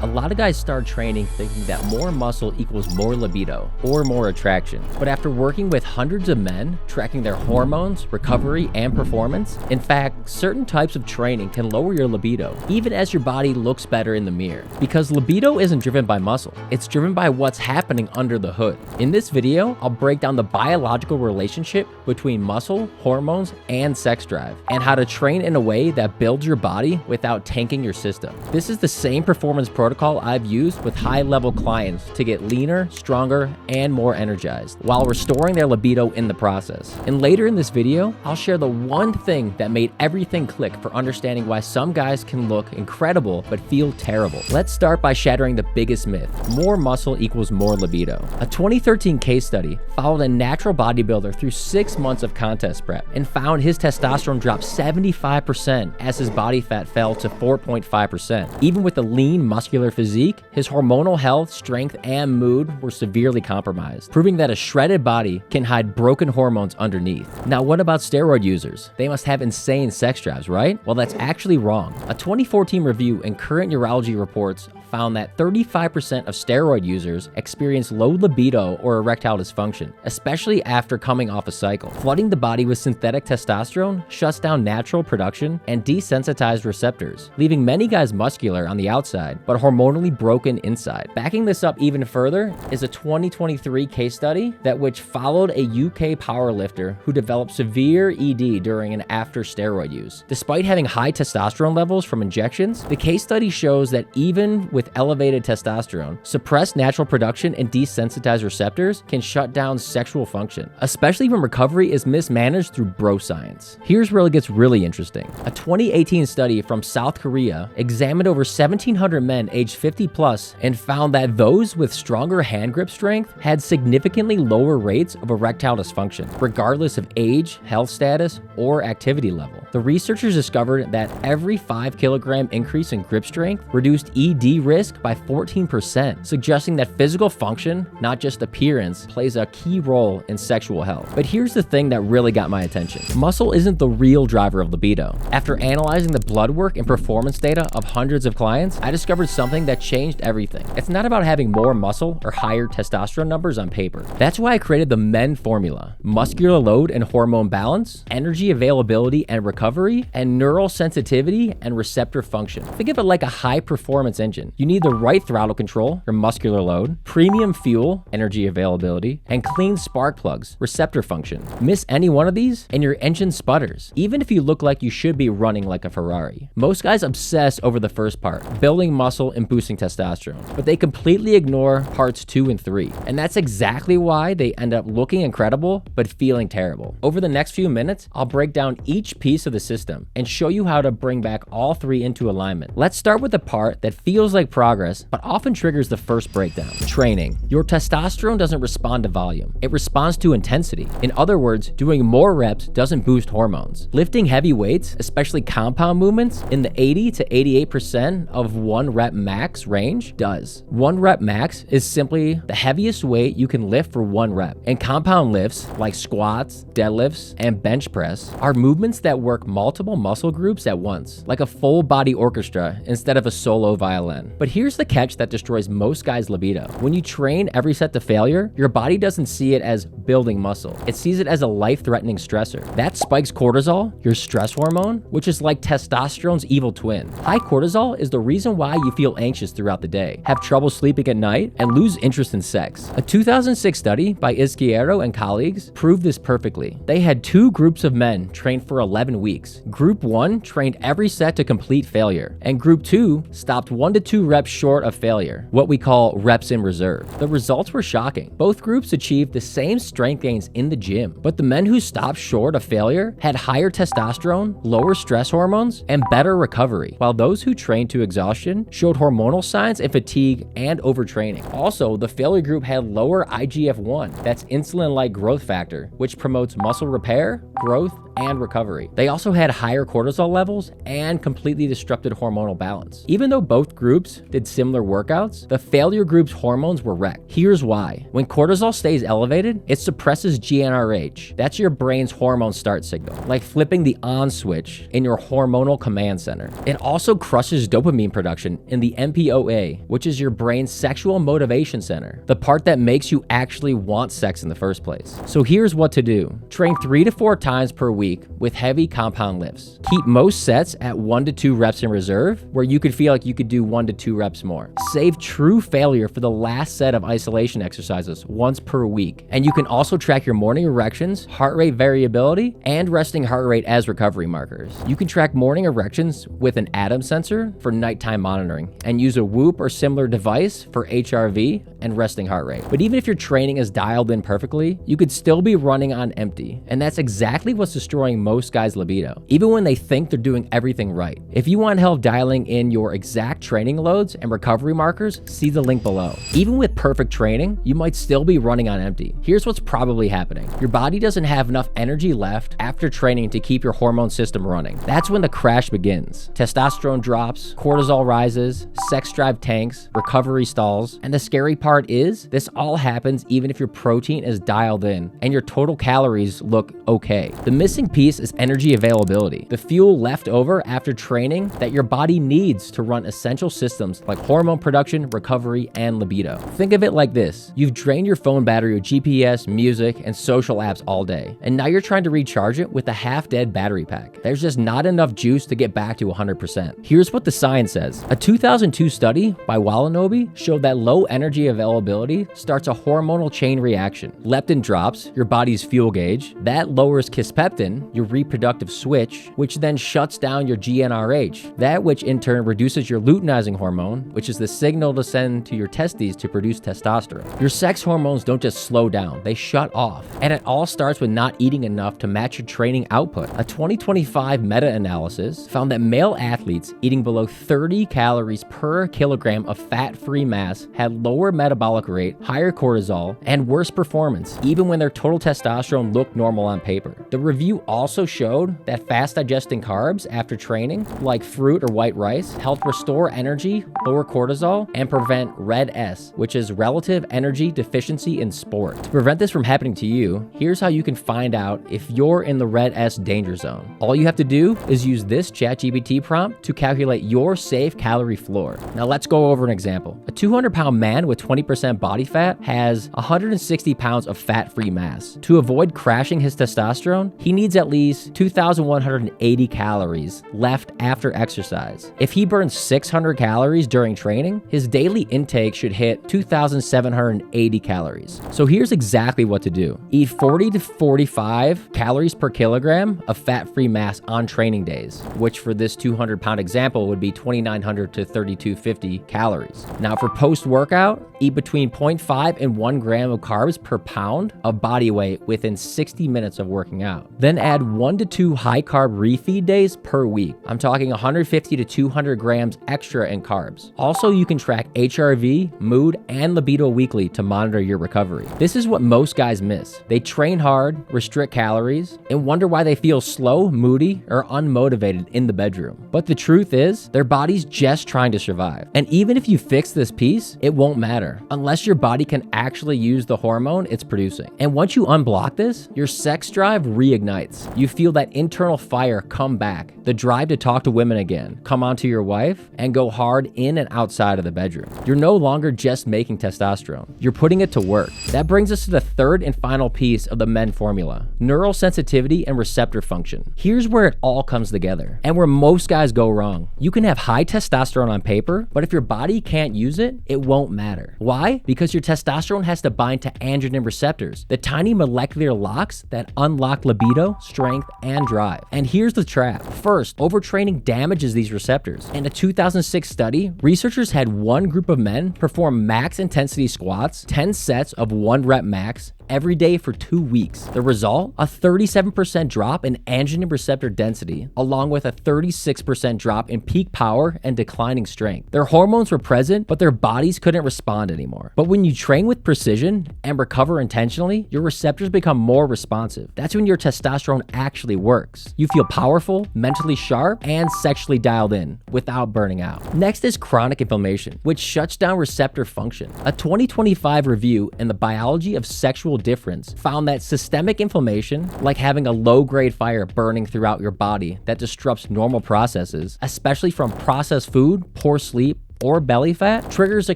A lot of guys start training thinking that more muscle equals more libido or more attraction. But after working with hundreds of men, tracking their hormones, recovery, and performance, in fact, certain types of training can lower your libido, even as your body looks better in the mirror. Because libido isn't driven by muscle, it's driven by what's happening under the hood. In this video, I'll break down the biological relationship between muscle, hormones, and sex drive, and how to train in a way that builds your body without tanking your system. This is the same performance protocol I've used with high-level clients to get leaner, stronger, and more energized, while restoring their libido in the process. And later in this video, I'll share the one thing that made everything click for understanding why some guys can look incredible but feel terrible. Let's start by shattering the biggest myth: more muscle equals more libido. A 2013 case study followed a natural bodybuilder through 6 months of contest prep and found his testosterone dropped 75% as his body fat fell to 4.5%. Even with a lean, muscular physique, his hormonal health, strength, and mood were severely compromised, proving that a shredded body can hide broken hormones underneath. Now, what about steroid users? They must have insane sex drives, right? Well, that's actually wrong. A 2014 review in Current Urology Reports found that 35% of steroid users experience low libido or erectile dysfunction, especially after coming off a cycle. Flooding the body with synthetic testosterone shuts down natural production and desensitized receptors, leaving many guys muscular on the outside, but hormonally broken inside. Backing this up even further is a 2023 case study which followed a UK powerlifter who developed severe ED during and after steroid use. Despite having high testosterone levels from injections, the case study shows that even with elevated testosterone, suppressed natural production and desensitized receptors can shut down sexual function, especially when recovery is mismanaged through bro science. Here's where it gets really interesting. A 2018 study from South Korea examined over 1,700 men aged 50 plus and found that those with stronger hand grip strength had significantly lower rates of erectile dysfunction, regardless of age, health status, or activity level. The researchers discovered that every 5 kilogram increase in grip strength reduced ED risk by 14%, suggesting that physical function, not just appearance, plays a key role in sexual health. But here's the thing that really got my attention. Muscle isn't the real driver of libido. After analyzing the blood work and performance data of hundreds of clients, I discovered something that changed everything. It's not about having more muscle or higher testosterone numbers on paper. That's why I created the MEN formula: muscular load and hormone balance, energy availability and recovery, and neural sensitivity and receptor function. Think of it like a high-performance engine. You need the right throttle control, your muscular load, premium fuel, energy availability, and clean spark plugs, receptor function. Miss any one of these, and your engine sputters, even if you look like you should be running like a Ferrari. Most guys obsess over the first part, building muscle and boosting testosterone, but they completely ignore parts 2 and 3. And that's exactly why they end up looking incredible, but feeling terrible. Over the next few minutes, I'll break down each piece of the system and show you how to bring back all 3 into alignment. Let's start with the part that feels like progress, but often triggers the first breakdown: training. Your testosterone doesn't respond to volume. It responds to intensity. In other words, doing more reps doesn't boost hormones. Lifting heavy weights, especially compound movements, in the 80 to 88% of 1 rep max range does. 1 rep max is simply the heaviest weight you can lift for 1 rep. And compound lifts, like squats, deadlifts, and bench press, are movements that work multiple muscle groups at once, like a full body orchestra instead of a solo violin. But here's the catch that destroys most guys' libido. When you train every set to failure, your body doesn't see it as building muscle. It sees it as a life-threatening stressor. That spikes cortisol, your stress hormone, which is like testosterone's evil twin. High cortisol is the reason why you feel anxious throughout the day, have trouble sleeping at night, and lose interest in sex. A 2006 study by Izquierdo and colleagues proved this perfectly. They had 2 groups of men trained for 11 weeks. Group 1 trained every set to complete failure, and Group 2 stopped 1 to 2 reps short of failure, what we call reps in reserve. The results were shocking. Both groups achieved the same strength gains in the gym, but the men who stopped short of failure had higher testosterone, lower stress hormones, and better recovery, while those who trained to exhaustion showed hormonal signs and fatigue and overtraining. Also, the failure group had lower IGF-1, that's insulin-like growth factor, which promotes muscle repair, growth, and recovery. They also had higher cortisol levels and completely disrupted hormonal balance. Even though both groups did similar workouts, the failure group's hormones were wrecked. Here's why. When cortisol stays elevated, it suppresses GnRH. That's your brain's hormone start signal, like flipping the on switch in your hormonal command center. It also crushes dopamine production in the MPOA, which is your brain's sexual motivation center, the part that makes you actually want sex in the first place. So here's what to do. Train 3 to 4 times per week with heavy compound lifts. Keep most sets at 1 to 2 reps in reserve, where you could feel like you could do 1 to 2 reps more. Save true failure for the last set of isolation exercises once per week. And you can also track your morning erections, heart rate variability, and resting heart rate as recovery markers. You can track morning erections with an Atom sensor for nighttime monitoring and use a Whoop or similar device for HRV and resting heart rate. But even if your training is dialed in perfectly, you could still be running on empty. And that's exactly what's destroying most guys' libido, even when they think they're doing everything right. If you want help dialing in your exact training loads and recovery markers, see the link below. Even with perfect training, you might still be running on empty. Here's what's probably happening. Your body doesn't have enough energy left after training to keep your hormone system running. That's when the crash begins. Testosterone drops, cortisol rises, sex drive tanks, recovery stalls, and the scary part is this all happens even if your protein is dialed in and your total calories look okay. The missing piece is energy availability, the fuel left over after training that your body needs to run essential systems like hormone production, recovery, and libido. Think of it like this. You've drained your phone battery with GPS, music, and social apps all day, and now you're trying to recharge it with a half-dead battery pack. There's just not enough juice to get back to 100%. Here's what the science says. A 2002 study by Walanobi showed that low energy availability starts a hormonal chain reaction. Leptin drops, your body's fuel gauge. That lowers kisspeptin, your reproductive switch, which then shuts down your GnRH. That which in turn reduces your luteinizing hormone, which is the signal to send to your testes to produce testosterone. Your sex hormones don't just slow down, they shut off. And it all starts with not eating enough to match your training output. A 2025 meta-analysis found that male athletes eating below 30 calories per kilogram of fat-free mass had lower metabolic rate, higher cortisol, and worse performance, even when their total testosterone looked normal on paper. The review also showed that fast digesting carbs after training, like fruit or white rice, helped restore energy, lower cortisol, and prevent RED-S, which is relative energy deficiency in sport. To prevent this from happening to you, here's how you can find out if you're in the RED-S danger zone. All you have to do is use this ChatGPT prompt to calculate your safe calorie floor. Now let's go over an example. A 200-pound man with 20% body fat has 160 pounds of fat-free mass. To avoid crashing his testosterone, he needs at least 2,180 calories left after exercise. If he burns 600 calories during training, his daily intake should hit 2,780 calories. So here's exactly what to do. Eat 40 to 45 calories per kilogram of fat-free mass on training days, which for this 200-pound example would be 2,900 to 3,250 calories. Now for post-workout, eat between 0.5 and 1 gram of carbs per pound of body weight within 60 minutes of working out. Then add 1 to 2 high-carb refeed days per week. I'm talking 150 to 200 grams extra in carbs. Also, you can track HRV, mood, and libido weekly to monitor your recovery. This is what most guys miss. They train hard, restrict calories, and wonder why they feel slow, moody, or unmotivated in the bedroom. But the truth is, their body's just trying to survive. And even if you fix this piece, it won't matter unless your body can actually use the hormone it's producing. And once you unblock this, your sex drive reignites. You feel that internal fire come back, the drive to talk to women again, come onto your wife, and go hard in and outside of the bedroom. You're no longer just making testosterone. You're putting it to work. That brings us to the third and final piece of the men formula: neural sensitivity and receptor function. Here's where it all comes together, and where most guys go wrong. You can have high testosterone on paper, but if your body can't use it, it won't matter. Why? Because your testosterone has to bind to androgen receptors, the tiny molecular locks that unlock libido, strength, and drive. And here's the trap. First, overtraining damages these receptors. In a 2006 study, researchers had one group of men perform max intensity squats, 10 sets of 1 rep max, every day for 2 weeks. The result? A 37% drop in androgen receptor density, along with a 36% drop in peak power and declining strength. Their hormones were present, but their bodies couldn't respond anymore. But when you train with precision and recover intentionally, your receptors become more responsive. That's when your testosterone actually works. You feel powerful, mentally sharp, and sexually dialed in without burning out. Next is chronic inflammation, which shuts down receptor function. A 2025 review in the Biology of Sexual Difference found that systemic inflammation, like having a low-grade fire burning throughout your body that disrupts normal processes, especially from processed food, poor sleep, or belly fat, triggers a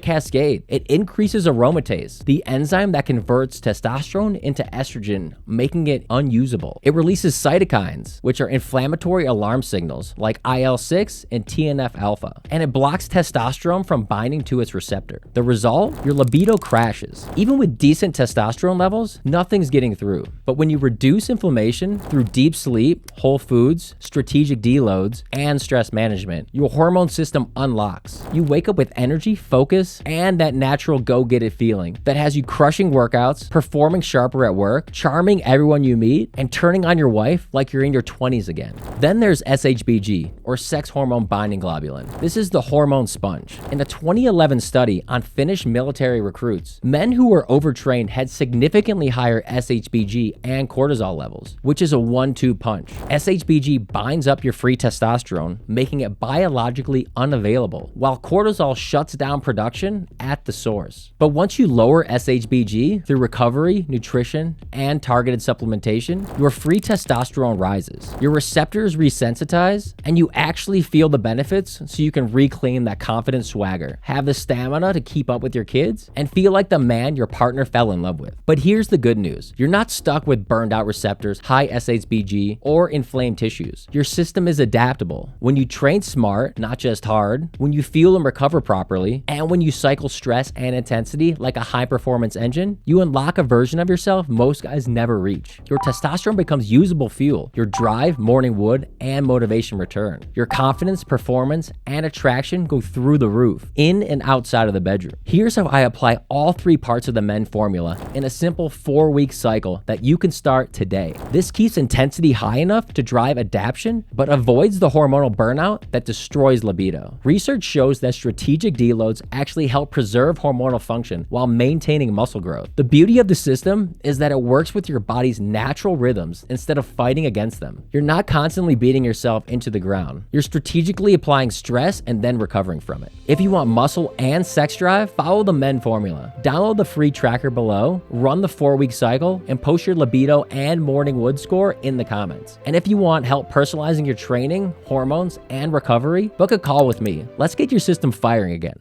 cascade. It increases aromatase, the enzyme that converts testosterone into estrogen, making it unusable. It releases cytokines, which are inflammatory alarm signals like IL-6 and TNF-alpha, and it blocks testosterone from binding to its receptor. The result? Your libido crashes. Even with decent testosterone levels, nothing's getting through. But when you reduce inflammation through deep sleep, whole foods, strategic deloads, and stress management, your hormone system unlocks. You wake up with energy, focus, and that natural go-get-it feeling that has you crushing workouts, performing sharper at work, charming everyone you meet, and turning on your wife like you're in your 20s again. Then there's SHBG, or sex hormone binding globulin. This is the hormone sponge. In a 2011 study on Finnish military recruits, men who were overtrained had significantly higher SHBG and cortisol levels, which is a 1-2 punch. SHBG binds up your free testosterone, making it biologically unavailable, while cortisol shuts down production at the source. But once you lower SHBG through recovery, nutrition, and targeted supplementation, your free testosterone rises. Your receptors resensitize, and you actually feel the benefits so you can reclaim that confident swagger, have the stamina to keep up with your kids, and feel like the man your partner fell in love with. But here's the good news. You're not stuck with burned out receptors, high SHBG, or inflamed tissues. Your system is adaptable. When you train smart, not just hard, when you feel and recover properly, and when you cycle stress and intensity like a high-performance engine, you unlock a version of yourself most guys never reach. Your testosterone becomes usable fuel. Your drive, morning wood, and motivation return. Your confidence, performance, and attraction go through the roof, in and outside of the bedroom. Here's how I apply all 3 parts of the Men formula in a simple 4-week cycle that you can start today. This keeps intensity high enough to drive adaptation, but avoids the hormonal burnout that destroys libido. Research shows that strategic deloads actually help preserve hormonal function while maintaining muscle growth. The beauty of the system is that it works with your body's natural rhythms instead of fighting against them. You're not constantly beating yourself into the ground. You're strategically applying stress and then recovering from it. If you want muscle and sex drive, follow the Men formula. Download the free tracker below, run the 4-week cycle, and post your libido and morning wood score in the comments. And if you want help personalizing your training, hormones, and recovery, book a call with me. Let's get your system firing again.